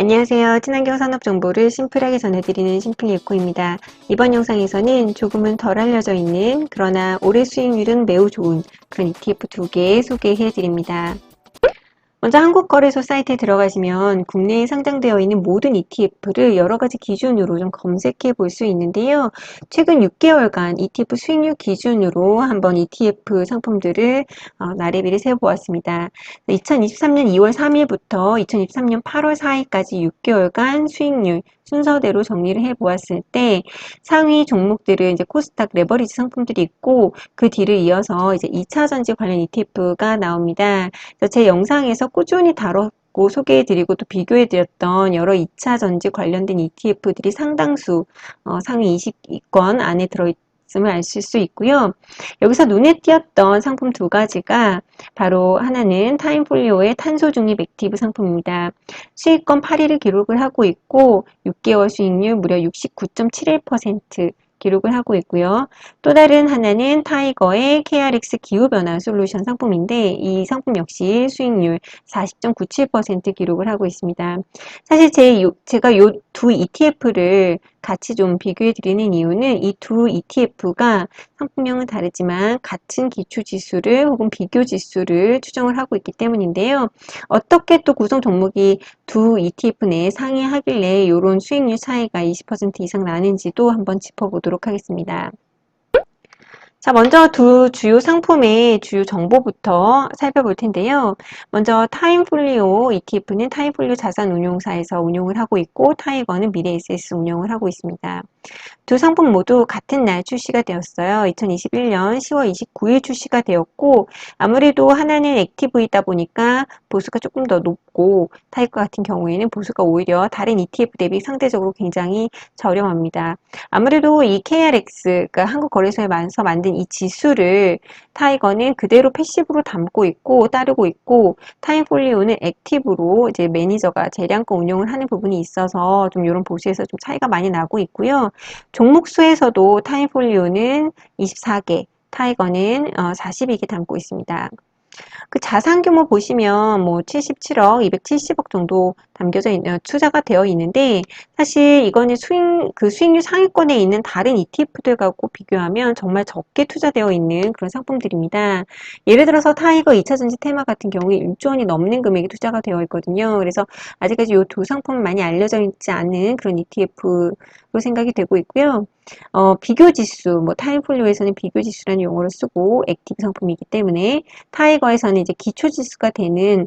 안녕하세요. 친환경 산업 정보를 심플하게 전해드리는 심플리에코입니다. 이번 영상에서는 조금은 덜 알려져 있는 그러나 올해 수익률은 매우 좋은 그런 ETF 두 개 소개해드립니다. 먼저 한국거래소 사이트에 들어가시면 국내에 상장되어 있는 모든 ETF를 여러 가지 기준으로 좀 검색해 볼 수 있는데요. 최근 6개월간 ETF 수익률 기준으로 한번 ETF 상품들을 나래비를 세어보았습니다. 2023년 2월 3일부터 2023년 8월 4일까지 6개월간 수익률 순서대로 정리를 해보았을 때 상위 종목들은 이제 코스닥 레버리지 상품들이 있고 그 뒤를 이어서 이제 2차전지 관련 ETF가 나옵니다. 제 영상에서 꾸준히 다뤘고 소개해드리고 또 비교해드렸던 여러 2차 전지 관련된 ETF들이 상당수 상위 20위권 안에 들어있음을 아실 수 있고요. 여기서 눈에 띄었던 상품 두 가지가 바로 하나는 타임폴리오의 탄소 중립 액티브 상품입니다. 수익권 8위를 기록을 하고 있고 6개월 수익률 무려 69.71% 기록을 하고 있고요. 또 다른 하나는 타이거의 KRX 기후변화 솔루션 상품인데 이 상품 역시 수익률 40.97% 기록을 하고 있습니다. 사실 제가 요 두 ETF를 같이 좀 비교해 드리는 이유는 이 두 ETF가 상품명은 다르지만 같은 기초지수를 혹은 비교지수를 추정을 하고 있기 때문인데요. 어떻게 또 구성 종목이 두 ETF 내에 상이하길래 이런 수익률 차이가 20% 이상 나는지도 한번 짚어보도록 하겠습니다. 자, 먼저 두 주요 상품의 주요 정보부터 살펴볼 텐데요. 먼저 타임폴리오 ETF는 타임폴리오 자산운용사에서 운용을 하고 있고 타이거는 미래에셋 운용을 하고 있습니다. 두 상품 모두 같은 날 출시가 되었어요. 2021년 10월 29일 출시가 되었고 아무래도 하나는 액티브이다 보니까 보수가 조금 더 높고 타이거 같은 경우에는 보수가 오히려 다른 ETF 대비 상대적으로 굉장히 저렴합니다. 아무래도 이 KRX, 그러니까 한국거래소에 만든 이 지수를 타이거는 그대로 패시브로 담고 있고 따르고 있고 타임폴리오는 액티브로 이제 매니저가 재량권 운용을 하는 부분이 있어서 좀 이런 보수에서 좀 차이가 많이 나고 있고요. 종목 수에서도 타임폴리오는 24개, 타이거는 42개 담고 있습니다. 그 자산 규모 보시면 뭐 77억, 270억 정도 담겨져 있는 투자가 되어 있는데 사실 이거는 수익률 상위권에 있는 다른 ETF들하고 비교하면 정말 적게 투자되어 있는 그런 상품들입니다. 예를 들어서 타이거 2차전지 테마 같은 경우에 1조 원이 넘는 금액이 투자가 되어 있거든요. 그래서 아직까지 이 두 상품은 많이 알려져 있지 않은 그런 ETF로 생각이 되고 있고요. 비교지수, 뭐 타임폴리오에서는 비교지수라는 용어를 쓰고 액티브 상품이기 때문에 타이거에서는 이제 기초지수가 되는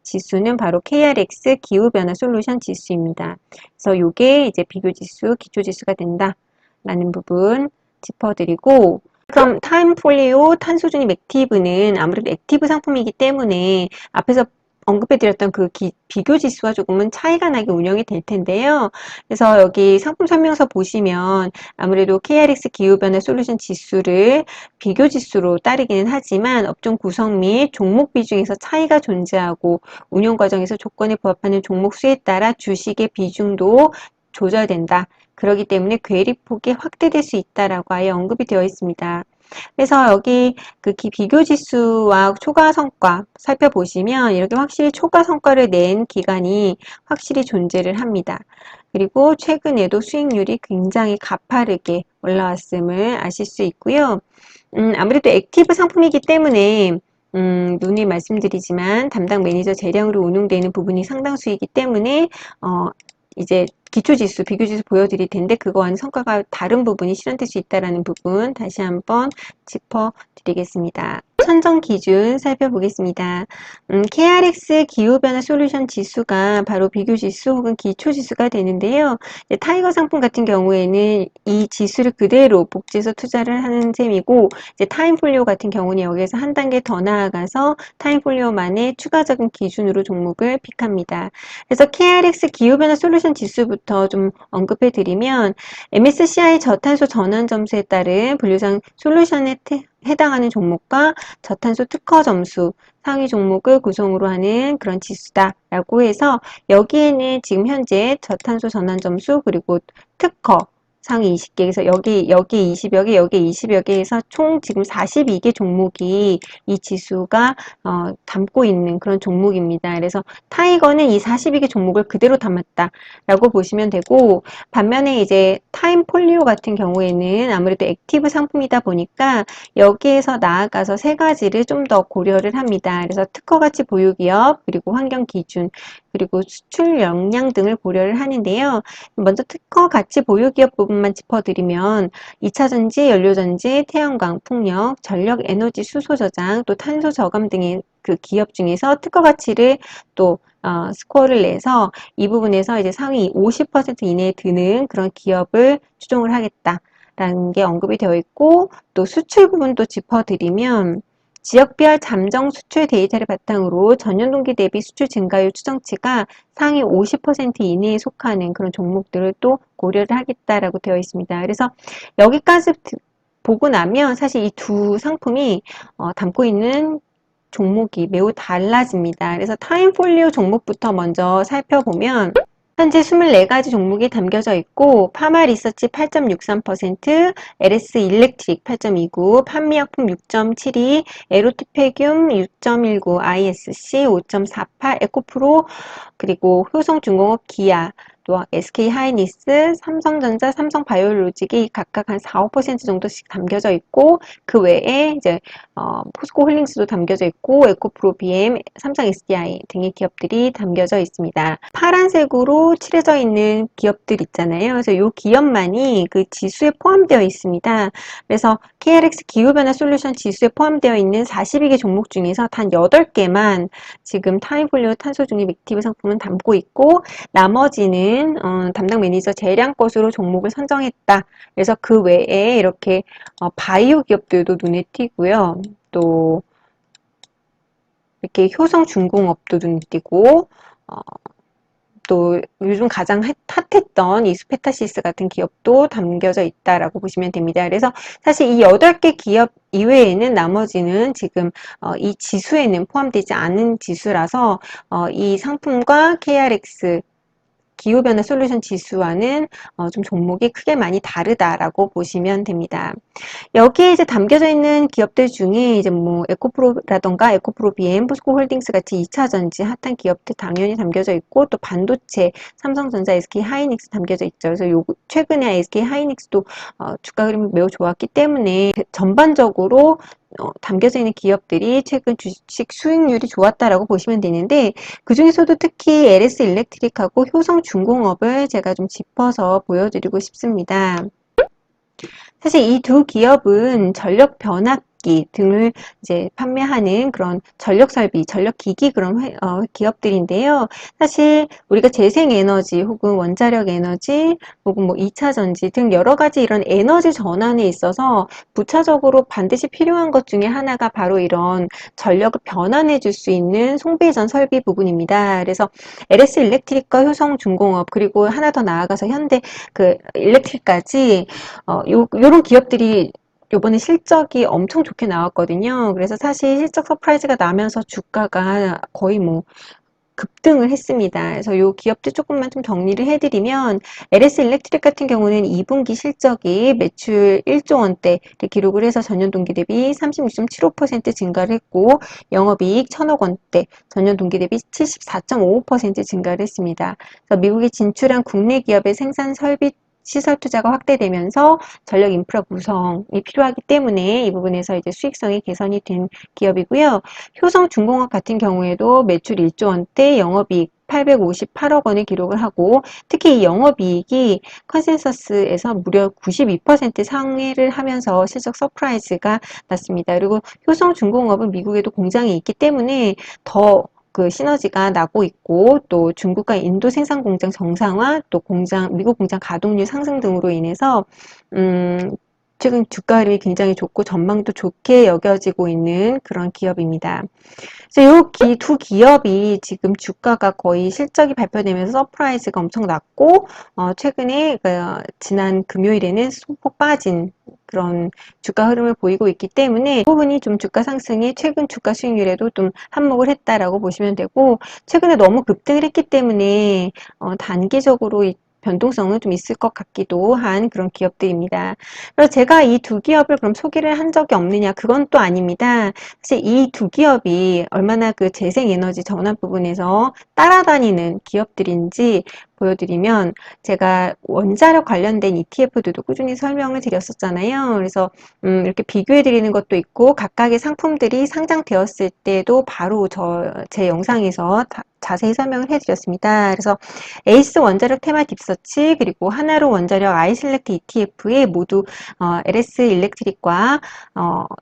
지수는 바로 KRX 기후변화 솔루션 지수입니다. 그래서 이게 이제 비교지수, 기초지수가 된다라는 부분 짚어드리고 그럼 타임폴리오 탄소중립 액티브는 아무래도 액티브 상품이기 때문에 앞에서 언급해드렸던 그 비교지수와 조금은 차이가 나게 운영이 될 텐데요. 그래서 여기 상품 설명서 보시면 아무래도 KRX 기후변화 솔루션 지수를 비교지수로 따르기는 하지만 업종 구성 및 종목 비중에서 차이가 존재하고 운용 과정에서 조건에 부합하는 종목 수에 따라 주식의 비중도 조절된다. 그렇기 때문에 괴리폭이 확대될 수 있다라고 아예 언급이 되어 있습니다. 그래서 여기 그 비교 지수와 초과 성과 살펴보시면 이렇게 확실히 초과 성과를 낸 기간이 확실히 존재를 합니다. 그리고 최근에도 수익률이 굉장히 가파르게 올라왔음을 아실 수 있고요. 아무래도 액티브 상품이기 때문에 누누이 말씀드리지만 담당 매니저 재량으로 운용되는 부분이 상당수이기 때문에 이제 기초지수, 비교지수 보여드릴 텐데 그거와는 성과가 다른 부분이 실현될 수 있다는 부분 다시 한번 짚어드리겠습니다. 선정 기준 살펴보겠습니다. KRX 기후변화 솔루션 지수가 바로 비교지수 혹은 기초지수가 되는데요. 타이거 상품 같은 경우에는 이 지수를 그대로 복제해서 투자를 하는 셈이고 이제 타임폴리오 같은 경우는 여기에서 한 단계 더 나아가서 타임폴리오만의 추가적인 기준으로 종목을 픽합니다. 그래서 KRX 기후변화 솔루션 지수부터 좀 언급해 드리면 MSCI 저탄소 전환 점수에 따른 분류상 솔루션에 해당하는 종목과 저탄소 특허 점수 상위 종목을 구성으로 하는 그런 지수다라고 해서 여기에는 지금 현재 저탄소 전환 점수 그리고 특허 상위 20개에서 여기 20여 개, 여기 20여 개에서 총 지금 42개 종목이 이 지수가 담고 있는 그런 종목입니다. 그래서 타이거는 이 42개 종목을 그대로 담았다라고 보시면 되고, 반면에 이제 타임폴리오 같은 경우에는 아무래도 액티브 상품이다 보니까 여기에서 나아가서 세 가지를 좀 더 고려를 합니다. 그래서 특허가치 보유기업, 그리고 환경 기준, 그리고 수출 역량 등을 고려를 하는데요. 먼저 특허 가치 보유 기업 부분만 짚어드리면 2차전지, 연료전지, 태양광, 풍력, 전력 에너지 수소 저장, 또 탄소 저감 등의 그 기업 중에서 특허 가치를 또 스코어를 내서 이 부분에서 이제 상위 50% 이내에 드는 그런 기업을 추종을 하겠다라는 게 언급이 되어 있고, 또 수출 부분도 짚어드리면 지역별 잠정 수출 데이터를 바탕으로 전년 동기 대비 수출 증가율 추정치가 상위 50% 이내에 속하는 그런 종목들을 또 고려를 하겠다라고 되어 있습니다. 그래서 여기까지 보고 나면 사실 이 두 상품이 담고 있는 종목이 매우 달라집니다. 그래서 타임폴리오 종목부터 먼저 살펴보면 현재 24가지 종목이 담겨져 있고, 파마리서치 8.63%, LS 일렉트릭 8.29, 판미약품 6.72, 에로티페듐 6.19, ISC 5.48, 에코프로, 그리고 효성중공업 기아, 또 SK하이닉스, 삼성전자, 삼성바이오로직이 각각 한 4, 5% 정도씩 담겨져 있고, 그 외에 이제 포스코홀딩스도 담겨져 있고, 에코프로 BM, 삼성 SDI 등의 기업들이 담겨져 있습니다. 파란색으로 칠해져 있는 기업들 있잖아요. 그래서 이 기업만이 그 지수에 포함되어 있습니다. 그래서 KRX 기후변화 솔루션 지수에 포함되어 있는 42개 종목 중에서 단 8개만 지금 타임폴리오 탄소 중립 액티브 상품은 담고 있고, 나머지는 담당 매니저 재량 것으로 종목을 선정했다. 그래서 그 외에 이렇게 바이오 기업들도 눈에 띄고요. 또 이렇게 효성중공업도 눈에 띄고, 또 요즘 가장 핫했던 이수페타시스 같은 기업도 담겨져 있다라고 보시면 됩니다. 그래서 사실 이 8개 기업 이외에는 나머지는 지금 이 지수에는 포함되지 않은 지수라서 이 상품과 KRX 기후변화 솔루션 지수와는 좀 종목이 크게 많이 다르다라고 보시면 됩니다. 여기에 이제 담겨져 있는 기업들 중에 이제 뭐 에코프로라던가 에코프로 BM, 포스코홀딩스 같이 2차전지 핫한 기업들 당연히 담겨져 있고, 또 반도체, 삼성전자, SK하이닉스 담겨져 있죠. 그래서 최근에 SK하이닉스도 주가 흐름이 매우 좋았기 때문에 전반적으로 담겨져 있는 기업들이 최근 주식 수익률이 좋았다라고 보시면 되는데, 그 중에서도 특히 LS 일렉트릭하고 효성중공업을 제가 좀 짚어서 보여드리고 싶습니다. 사실 이 두 기업은 전력 변압기 등을 이제 판매하는 그런 전력 설비, 전력 기기 그런 기업들인데요. 사실 우리가 재생에너지 혹은 원자력 에너지 혹은 뭐 2차 전지 등 여러 가지 이런 에너지 전환에 있어서 부차적으로 반드시 필요한 것 중에 하나가 바로 이런 전력을 변환해 줄 수 있는 송배전 설비 부분입니다. 그래서 LS 일렉트릭과 효성중공업, 그리고 하나 더 나아가서 현대 그 일렉트릭까지 요런 기업들이 요번에 실적이 엄청 좋게 나왔거든요. 그래서 사실 실적 서프라이즈가 나면서 주가가 거의 뭐 급등을 했습니다. 그래서 이 기업들 조금만 좀 정리를 해드리면, LS 일렉트릭 같은 경우는 2분기 실적이 매출 1조 원대를 기록을 해서 전년 동기 대비 36.75% 증가를 했고, 영업이익 1,000억 원대, 전년 동기 대비 74.55% 증가를 했습니다. 그래서 미국에 진출한 국내 기업의 생산 설비 시설 투자가 확대되면서 전력 인프라 구성이 필요하기 때문에 이 부분에서 이제 수익성이 개선이 된 기업이고요. 효성중공업 같은 경우에도 매출 1조 원대, 영업이익 858억 원을 기록을 하고, 특히 이 영업이익이 컨센서스에서 무려 92% 상회를 하면서 실적 서프라이즈가 났습니다. 그리고 효성중공업은 미국에도 공장이 있기 때문에 더 그 시너지가 나고 있고, 또 중국과 인도 생산 공장 정상화, 또 미국 공장 가동률 상승 등으로 인해서 최근 주가 흐름이 굉장히 좋고 전망도 좋게 여겨지고 있는 그런 기업입니다. 그래서 이 두 기업이 지금 주가가 거의 실적이 발표되면서 서프라이즈가 엄청 났고, 최근에 지난 금요일에는 소폭 빠진 그런 주가 흐름을 보이고 있기 때문에 이 부분이 좀 주가 상승이 최근 주가 수익률에도 좀 한몫을 했다라고 보시면 되고, 최근에 너무 급등을 했기 때문에 단기적으로 변동성은 좀 있을 것 같기도 한 그런 기업들입니다. 그래서 제가 이 두 기업을 그럼 소개를 한 적이 없느냐? 그건 또 아닙니다. 사실 이 두 기업이 얼마나 그 재생에너지 전환 부분에서 따라다니는 기업들인지 보여드리면 제가 원자력 관련된 ETF들도 꾸준히 설명을 드렸었잖아요. 그래서 이렇게 비교해 드리는 것도 있고 각각의 상품들이 상장되었을 때도 바로 제 영상에서 자세히 설명을 해드렸습니다. 그래서 에이스 원자력 테마 딥서치 그리고 하나로 원자력 아이슬렉트 ETF에 모두 LS 일렉트릭과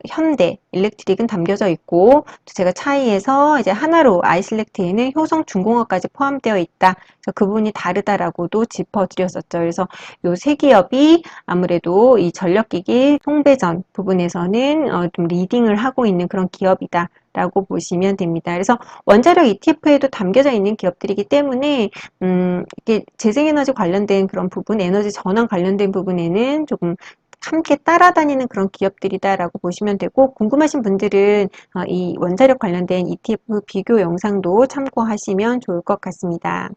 현대 일렉트릭은 담겨져 있고 제가 차이에서 이제 하나로 아이슬렉트에는 효성 중공업까지 포함되어 있다. 그래서 그 부분이 다르다라고도 짚어드렸었죠. 그래서 요 세 기업이 아무래도 이 전력기기 송배전 부분에서는 좀 리딩을 하고 있는 그런 기업이다. 라고 보시면 됩니다. 그래서 원자력 ETF에도 담겨져 있는 기업들이기 때문에 이게 재생에너지 관련된 그런 부분, 에너지 전환 관련된 부분에는 조금 함께 따라다니는 그런 기업들이다라고 보시면 되고 궁금하신 분들은 이 원자력 관련된 ETF 비교 영상도 참고하시면 좋을 것 같습니다.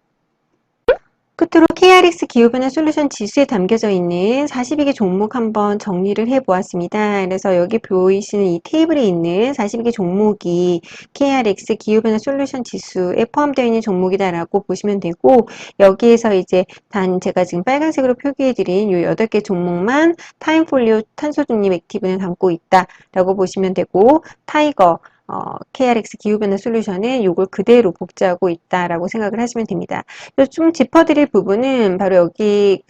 끝으로 KRX 기후변화 솔루션 지수에 담겨져 있는 42개 종목 한번 정리를 해 보았습니다. 그래서 여기 보이시는 이 테이블에 있는 42개 종목이 KRX 기후변화 솔루션 지수에 포함되어 있는 종목이다라고 보시면 되고 여기에서 이제 단 제가 지금 빨간색으로 표기해 드린 이 8개 종목만 타임폴리오 탄소중립 액티브는 담고 있다라고 보시면 되고 타이거 KRX 기후변화 솔루션은 이걸 그대로 복제하고 있다라고 생각을 하시면 됩니다. 좀 짚어드릴 부분은 바로 여기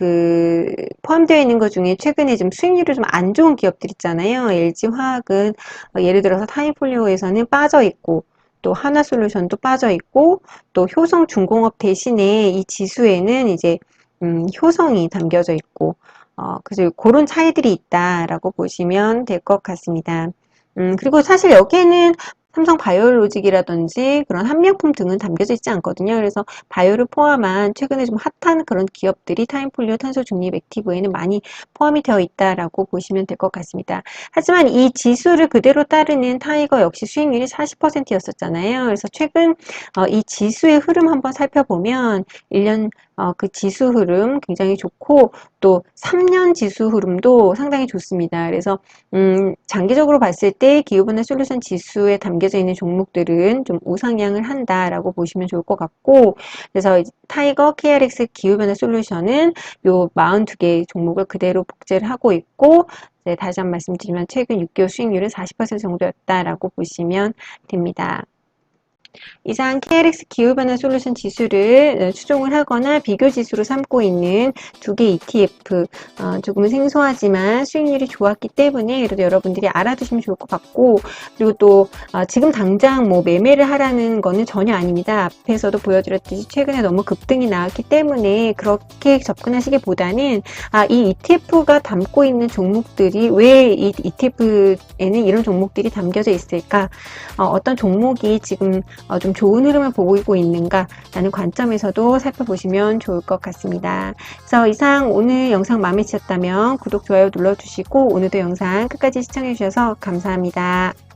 포함되어 있는 것 중에 최근에 좀 수익률이 좀 안 좋은 기업들 있잖아요. LG화학은 예를 들어서 타임폴리오에서는 빠져 있고 또 하나솔루션도 빠져 있고 또 효성중공업 대신에 이 지수에는 이제 효성이 담겨져 있고 그래서 그런 차이들이 있다라고 보시면 될 것 같습니다. 그리고 사실 여기에는 삼성 바이오로직이라든지 그런 한미약품 등은 담겨져 있지 않거든요. 그래서 바이오를 포함한 최근에 좀 핫한 그런 기업들이 타임폴리오 탄소 중립 액티브에는 많이 포함이 되어 있다라고 보시면 될 것 같습니다. 하지만 이 지수를 그대로 따르는 타이거 역시 수익률이 40%였었잖아요. 그래서 최근 이 지수의 흐름 한번 살펴보면 1년 그 지수 흐름 굉장히 좋고 또 3년 지수 흐름도 상당히 좋습니다. 그래서 장기적으로 봤을 때 기후변화 솔루션 지수에 담겨져 있는 종목들은 좀 우상향을 한다라고 보시면 좋을 것 같고 그래서 타이거 KRX 기후변화 솔루션은 요 42개 종목을 그대로 복제를 하고 있고 다시 한 번 말씀드리면 최근 6개월 수익률은 40% 정도였다라고 보시면 됩니다. 이상 KRX 기후변화 솔루션 지수를 추종을 하거나 비교 지수로 삼고 있는 두 개 ETF 조금은 생소하지만 수익률이 좋았기 때문에 그래도 여러분들이 알아두시면 좋을 것 같고 그리고 또 지금 당장 뭐 매매를 하라는 거는 전혀 아닙니다. 앞에서도 보여드렸듯이 최근에 너무 급등이 나왔기 때문에 그렇게 접근하시기보다는 이 ETF가 담고 있는 종목들이 왜 이 ETF에는 이런 종목들이 담겨져 있을까? 어떤 종목이 지금 좀 좋은 흐름을 보이고 있는가라는 관점에서도 살펴보시면 좋을 것 같습니다. 그래서 이상 오늘 영상 마음에 드셨다면 구독, 좋아요 눌러주시고 오늘도 영상 끝까지 시청해주셔서 감사합니다.